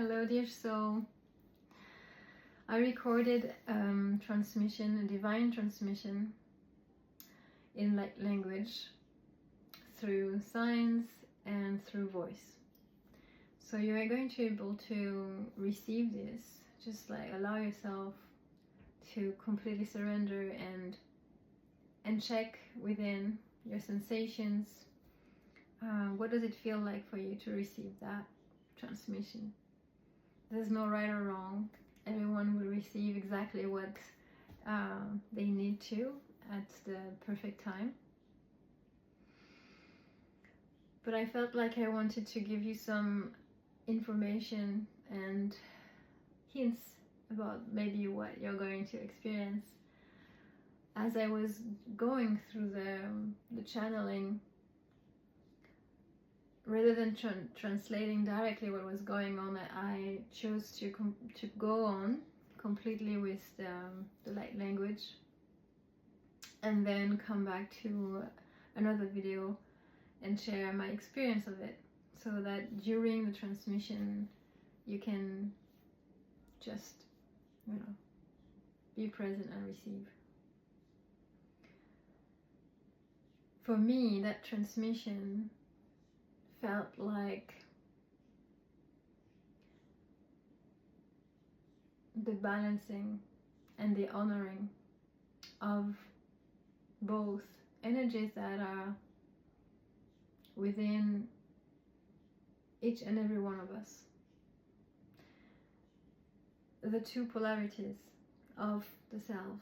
Hello dear soul. I recorded transmission, a divine transmission in light language through signs and through voice. So you are going to be able to receive this, just like allow yourself to completely surrender and check within your sensations. What does it feel like for you to receive that transmission? There's no right or wrong. Everyone will receive exactly what they need to at the perfect time. But I felt like I wanted to give you some information and hints about maybe what you're going to experience. As I was going through the channeling, rather than translating directly what was going on, I chose to go on completely with the light language, and then come back to another video and share my experience of it, so that during the transmission you can just, be present and receive. For me, that transmission felt like the balancing and the honoring of both energies that are within each and every one of us. The two polarities of the self,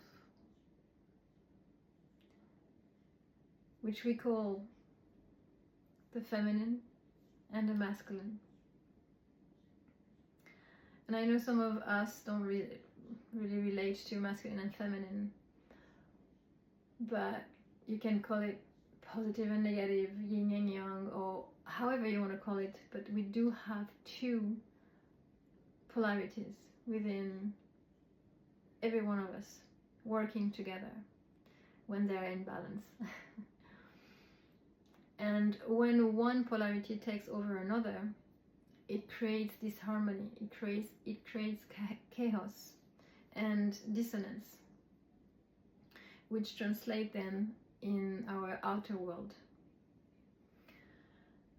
which we call the feminine and the masculine. And I know some of us don't really relate to masculine and feminine, but you can call it positive and negative, yin and yang, or however you want to call it, but we do have two polarities within every one of us working together when they're in balance. And when one polarity takes over another, it creates disharmony, it creates chaos and dissonance, which translate then in our outer world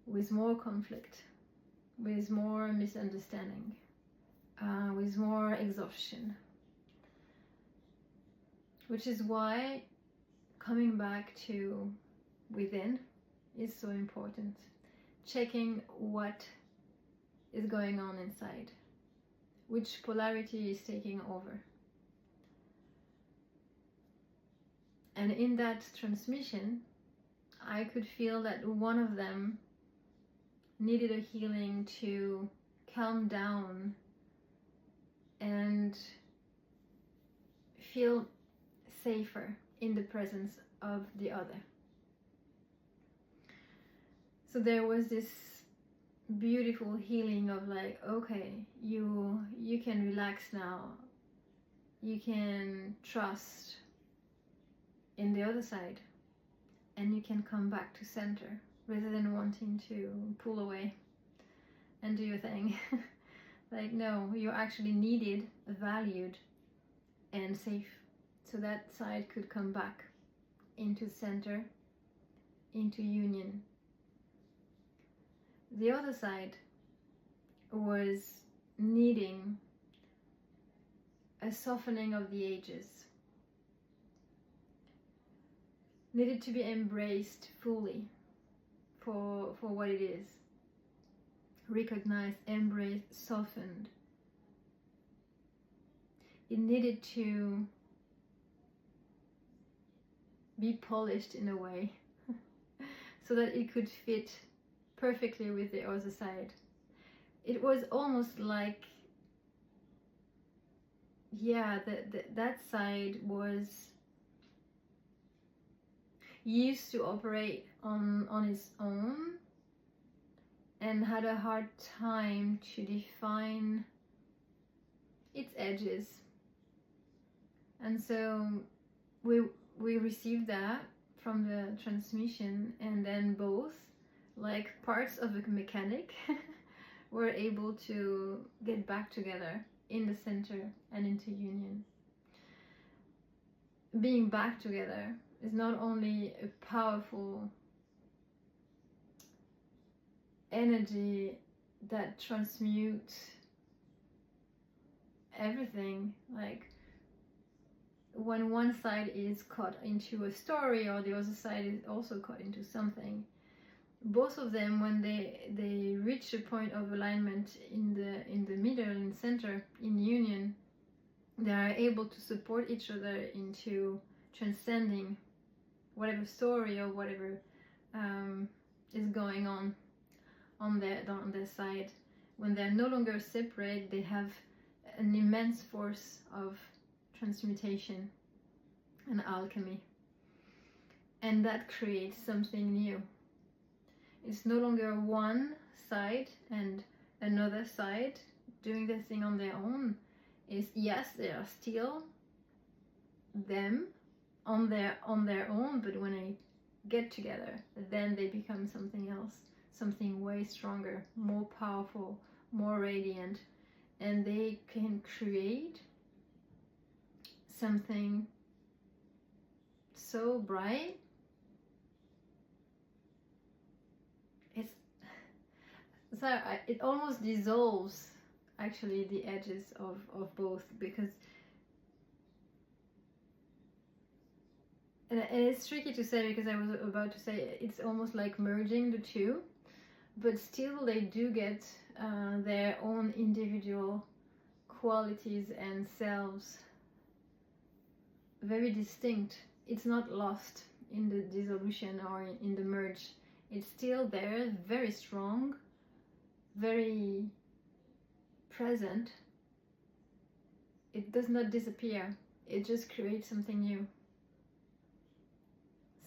with more conflict, with more misunderstanding, with more exhaustion. Which is why coming back to within is so important. Checking what is going on inside, which polarity is taking over. And in that transmission, I could feel that one of them needed a healing to calm down and feel safer in the presence of the other. So there was this beautiful healing of like, okay, you can relax now, you can trust in the other side, and you can come back to center rather than wanting to pull away and do your thing. Like, no, you're actually needed, valued, and safe. So that side could come back into center, into union. The other side was needing a softening of the edges, needed to be embraced fully for what it is, recognized, embraced, softened. It needed to be polished in a way so that it could fit perfectly with the other side. It was almost like, that side was used to operate on its own and had a hard time to define its edges. And so we received that from the transmission, and then both, like parts of a mechanic, we're able to get back together in the center and into union. Being back together is not only a powerful energy that transmutes everything, like when one side is caught into a story or the other side is also caught into something, both of them, when they reach a point of alignment in the middle, in center, in union, they are able to support each other into transcending whatever story or whatever is going on their side. When they're no longer separate, they have an immense force of transmutation and alchemy, and that creates something new. It's no longer one side and another side doing their thing on their own. Is yes, they are still them on their own, but when they get together, then they become something else, something way stronger, more powerful, more radiant, and they can create something so bright. It almost dissolves actually the edges of both, because and it's tricky to say, because I was about to say it's almost like merging the two, but still they do get their own individual qualities and selves, very distinct. It's not lost in the dissolution or in the merge. It's still there, very strong, very present. It does not disappear, it just creates something new.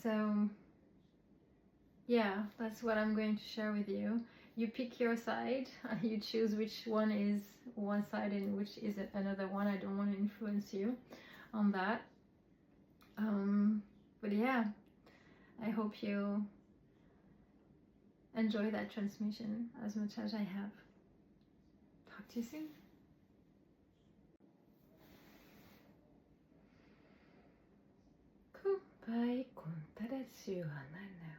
So yeah, that's what I'm going to share with you. You pick your side, you choose which one is one side and which is another one. I don't want to influence you on that, but yeah, I hope you enjoy that transmission as much as I have. Talk to you soon. Kumpai kontaretsu anana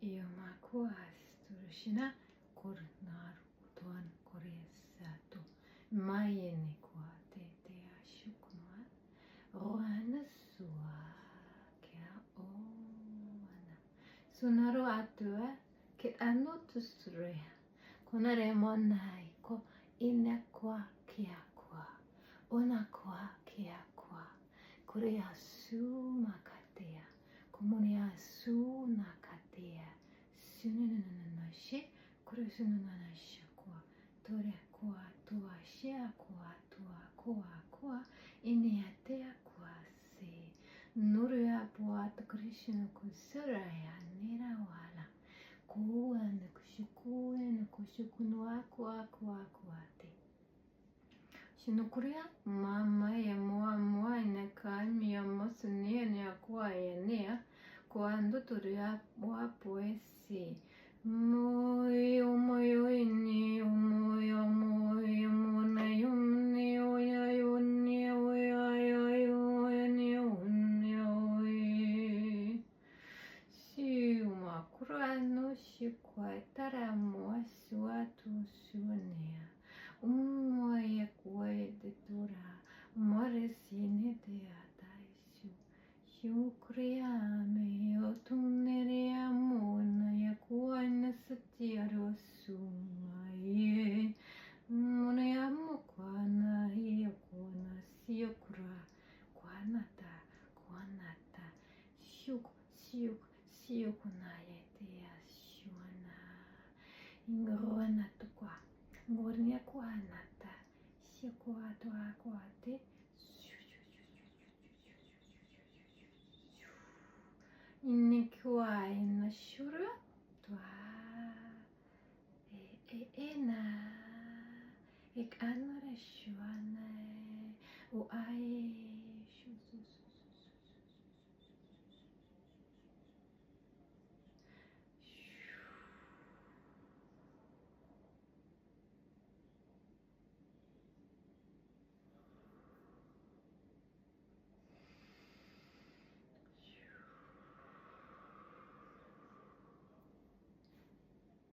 iyomakuas turushina kornaru kotoan koresato mayene kwate te ashukma roana sua kya oana sunaro atua ke anotusrea konare monai ko inakwa kiakwa onakwa kiakwa korea su makatea komonia su nakatea sunananashi kore sunanashi kwa tore kwa toa shia kwa toa kwa kwa iniatea kwa se nuria poat krishna kusuraya nirawala kuan kushukuen kushukunwa kwa te Shinukuria mama ya moa inakai mi amosunia ni akwa ya nia cuando turia wa poesi moyo ni moyo mona yumni oya yuni oya ni si makura no shikwaitara moa suatu sunia Umoya de tura, moresine de ataishu, shukriame, otuneria mona, yakuana satiaro sumaye, moneamo kwana, yakuna, siokura, kwanata, siokunaye, dea shuana, ingrona tukwa. Ngornia kuanata, shikuatu akuate, inikua ina shura, tua, ena, ik anore shuane, uai.